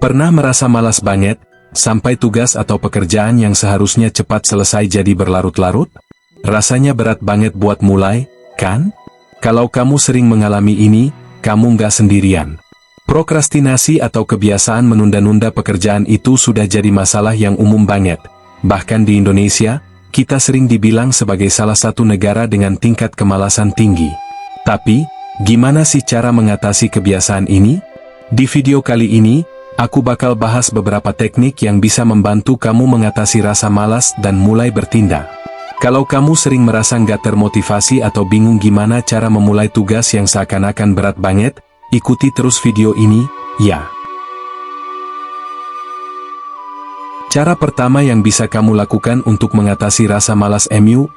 Pernah merasa malas banget, sampai tugas atau pekerjaan yang seharusnya cepat selesai jadi berlarut-larut? Rasanya berat banget buat mulai, kan? Kalau kamu sering mengalami ini, kamu nggak sendirian. Prokrastinasi atau kebiasaan menunda-nunda pekerjaan itu sudah jadi masalah yang umum banget. Bahkan di Indonesia, kita sering dibilang sebagai salah satu negara dengan tingkat kemalasan tinggi. Tapi, gimana sih cara mengatasi kebiasaan ini? Di video kali ini, aku bakal bahas beberapa teknik yang bisa membantu kamu mengatasi rasa malas dan mulai bertindak. Kalau kamu sering merasa nggak termotivasi atau bingung gimana cara memulai tugas yang seakan-akan berat banget, ikuti terus video ini, ya. Cara pertama yang bisa kamu lakukan untuk mengatasi rasa malas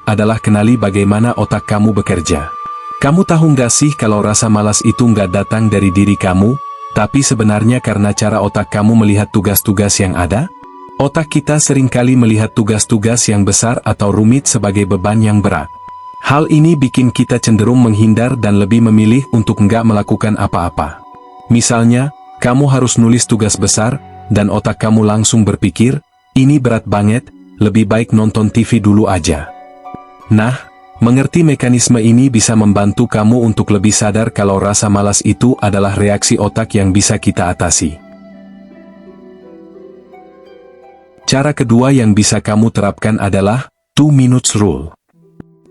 adalah kenali bagaimana otak kamu bekerja. Kamu tahu nggak sih kalau rasa malas itu nggak datang dari diri kamu, tapi sebenarnya karena cara otak kamu melihat tugas-tugas yang ada? Otak kita seringkali melihat tugas-tugas yang besar atau rumit sebagai beban yang berat. Hal ini bikin kita cenderung menghindar dan lebih memilih untuk nggak melakukan apa-apa. Misalnya, kamu harus nulis tugas besar, dan otak kamu langsung berpikir, ini berat banget, lebih baik nonton TV dulu aja. Nah, mengerti mekanisme ini bisa membantu kamu untuk lebih sadar kalau rasa malas itu adalah reaksi otak yang bisa kita atasi. Cara kedua yang bisa kamu terapkan adalah 2 minutes rule.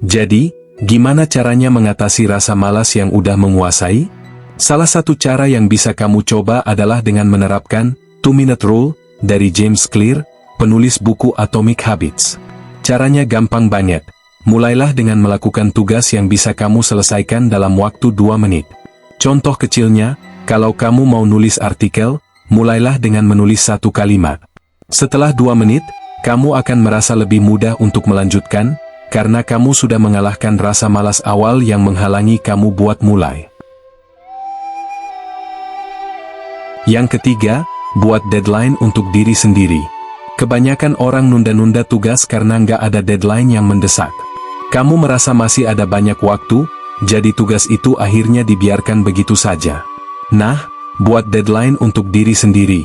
Jadi, gimana caranya mengatasi rasa malas yang udah menguasai? Salah satu cara yang bisa kamu coba adalah dengan menerapkan 2-minute rule dari James Clear, penulis buku Atomic Habits. Caranya gampang banget. Mulailah dengan melakukan tugas yang bisa kamu selesaikan dalam waktu 2 menit. Contoh kecilnya, kalau kamu mau nulis artikel, mulailah dengan menulis 1 kalimat. Setelah 2 menit, kamu akan merasa lebih mudah untuk melanjutkan, karena kamu sudah mengalahkan rasa malas awal yang menghalangi kamu buat mulai. Yang ketiga, buat deadline untuk diri sendiri. Kebanyakan orang nunda-nunda tugas karena nggak ada deadline yang mendesak. Kamu merasa masih ada banyak waktu, jadi tugas itu akhirnya dibiarkan begitu saja. Nah, buat deadline untuk diri sendiri.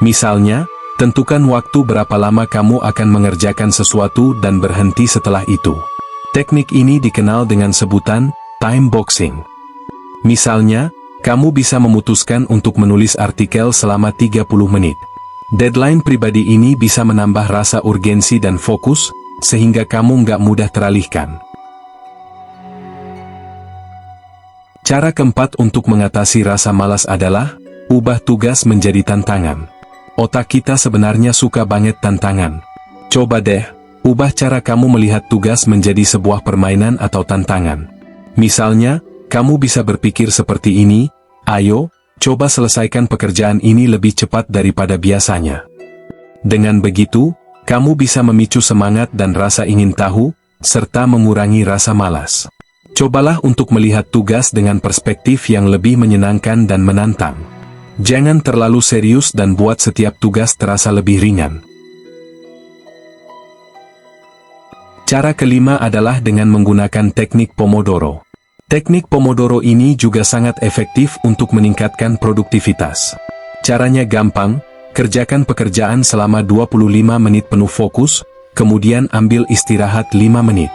Misalnya, tentukan waktu berapa lama kamu akan mengerjakan sesuatu dan berhenti setelah itu. Teknik ini dikenal dengan sebutan time boxing. Misalnya, kamu bisa memutuskan untuk menulis artikel selama 30 menit. Deadline pribadi ini bisa menambah rasa urgensi dan fokus, sehingga kamu nggak mudah teralihkan. Cara keempat untuk mengatasi rasa malas adalah, ubah tugas menjadi tantangan. Otak kita sebenarnya suka banget tantangan. Coba deh, ubah cara kamu melihat tugas menjadi sebuah permainan atau tantangan. Misalnya, kamu bisa berpikir seperti ini, ayo, coba selesaikan pekerjaan ini lebih cepat daripada biasanya. Dengan begitu, kamu bisa memicu semangat dan rasa ingin tahu, serta mengurangi rasa malas. Cobalah untuk melihat tugas dengan perspektif yang lebih menyenangkan dan menantang. Jangan terlalu serius dan buat setiap tugas terasa lebih ringan. Cara kelima adalah dengan menggunakan teknik Pomodoro. Teknik Pomodoro ini juga sangat efektif untuk meningkatkan produktivitas. Caranya gampang, kerjakan pekerjaan selama 25 menit penuh fokus, kemudian ambil istirahat 5 menit.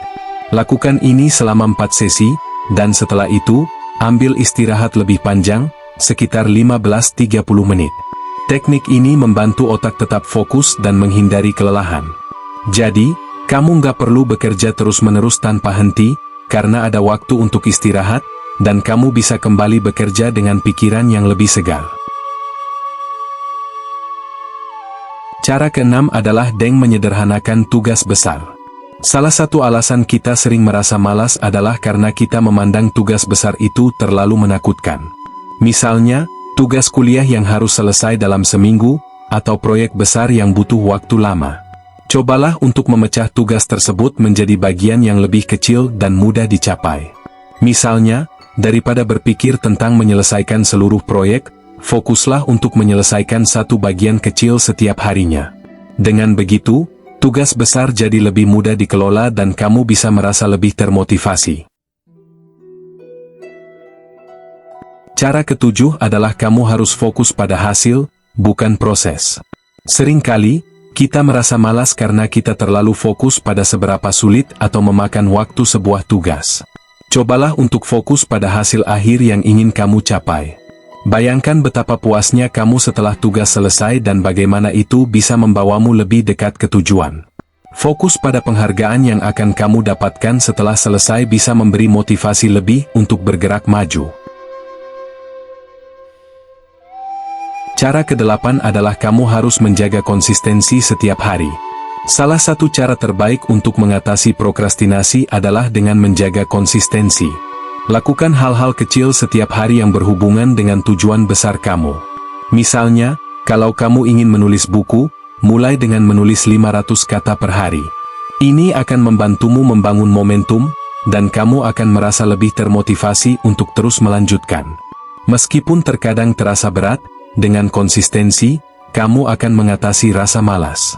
Lakukan ini selama 4 sesi, dan setelah itu, ambil istirahat lebih panjang, sekitar 15-30 menit. Teknik ini membantu otak tetap fokus dan menghindari kelelahan. Jadi, kamu nggak perlu bekerja terus-menerus tanpa henti, karena ada waktu untuk istirahat, dan kamu bisa kembali bekerja dengan pikiran yang lebih segar. Cara keenam adalah dengan menyederhanakan tugas besar. Salah satu alasan kita sering merasa malas adalah karena kita memandang tugas besar itu terlalu menakutkan. Misalnya, tugas kuliah yang harus selesai dalam seminggu, atau proyek besar yang butuh waktu lama. Cobalah untuk memecah tugas tersebut menjadi bagian yang lebih kecil dan mudah dicapai. Misalnya, daripada berpikir tentang menyelesaikan seluruh proyek, fokuslah untuk menyelesaikan satu bagian kecil setiap harinya. Dengan begitu, tugas besar jadi lebih mudah dikelola dan kamu bisa merasa lebih termotivasi. Cara ketujuh adalah kamu harus fokus pada hasil, bukan proses. Seringkali, kita merasa malas karena kita terlalu fokus pada seberapa sulit atau memakan waktu sebuah tugas. Cobalah untuk fokus pada hasil akhir yang ingin kamu capai. Bayangkan betapa puasnya kamu setelah tugas selesai dan bagaimana itu bisa membawamu lebih dekat ke tujuan. Fokus pada penghargaan yang akan kamu dapatkan setelah selesai bisa memberi motivasi lebih untuk bergerak maju. Cara ke-8 adalah kamu harus menjaga konsistensi setiap hari. Salah satu cara terbaik untuk mengatasi prokrastinasi adalah dengan menjaga konsistensi. Lakukan hal-hal kecil setiap hari yang berhubungan dengan tujuan besar kamu. Misalnya, kalau kamu ingin menulis buku, mulai dengan menulis 500 kata per hari. Ini akan membantumu membangun momentum, dan kamu akan merasa lebih termotivasi untuk terus melanjutkan. Meskipun terkadang terasa berat, dengan konsistensi, kamu akan mengatasi rasa malas.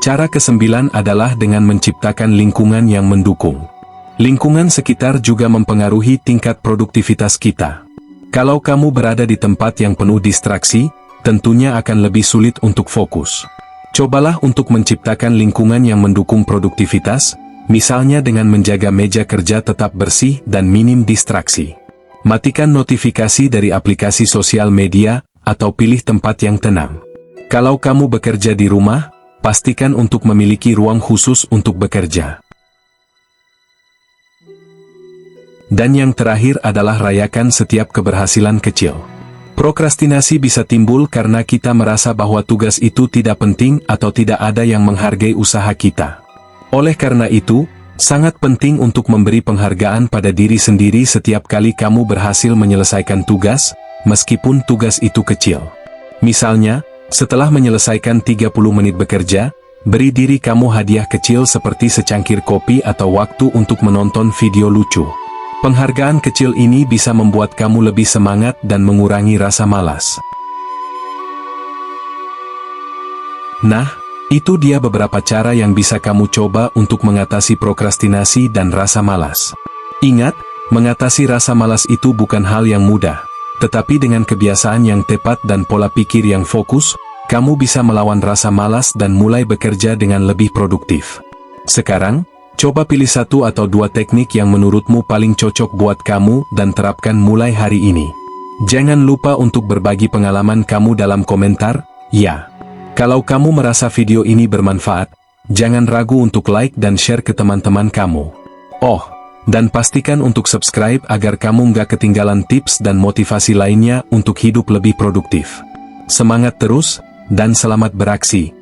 Cara ke-9 adalah dengan menciptakan lingkungan yang mendukung. Lingkungan sekitar juga mempengaruhi tingkat produktivitas kita. Kalau kamu berada di tempat yang penuh distraksi, tentunya akan lebih sulit untuk fokus. Cobalah untuk menciptakan lingkungan yang mendukung produktivitas, misalnya dengan menjaga meja kerja tetap bersih dan minim distraksi. Matikan notifikasi dari aplikasi sosial media, atau pilih tempat yang tenang. Kalau kamu bekerja di rumah, pastikan untuk memiliki ruang khusus untuk bekerja. Dan yang terakhir adalah rayakan setiap keberhasilan kecil. Prokrastinasi bisa timbul karena kita merasa bahwa tugas itu tidak penting atau tidak ada yang menghargai usaha kita. Oleh karena itu, sangat penting untuk memberi penghargaan pada diri sendiri setiap kali kamu berhasil menyelesaikan tugas, meskipun tugas itu kecil. Misalnya, setelah menyelesaikan 30 menit bekerja, beri diri kamu hadiah kecil seperti secangkir kopi atau waktu untuk menonton video lucu. Penghargaan kecil ini bisa membuat kamu lebih semangat dan mengurangi rasa malas. Nah, itu dia beberapa cara yang bisa kamu coba untuk mengatasi prokrastinasi dan rasa malas. Ingat, mengatasi rasa malas itu bukan hal yang mudah, tetapi dengan kebiasaan yang tepat dan pola pikir yang fokus, kamu bisa melawan rasa malas dan mulai bekerja dengan lebih produktif. Sekarang, coba pilih 1 atau 2 teknik yang menurutmu paling cocok buat kamu dan terapkan mulai hari ini. Jangan lupa untuk berbagi pengalaman kamu dalam komentar, ya. Kalau kamu merasa video ini bermanfaat, jangan ragu untuk like dan share ke teman-teman kamu. Oh, dan pastikan untuk subscribe agar kamu nggak ketinggalan tips dan motivasi lainnya untuk hidup lebih produktif. Semangat terus, dan selamat beraksi!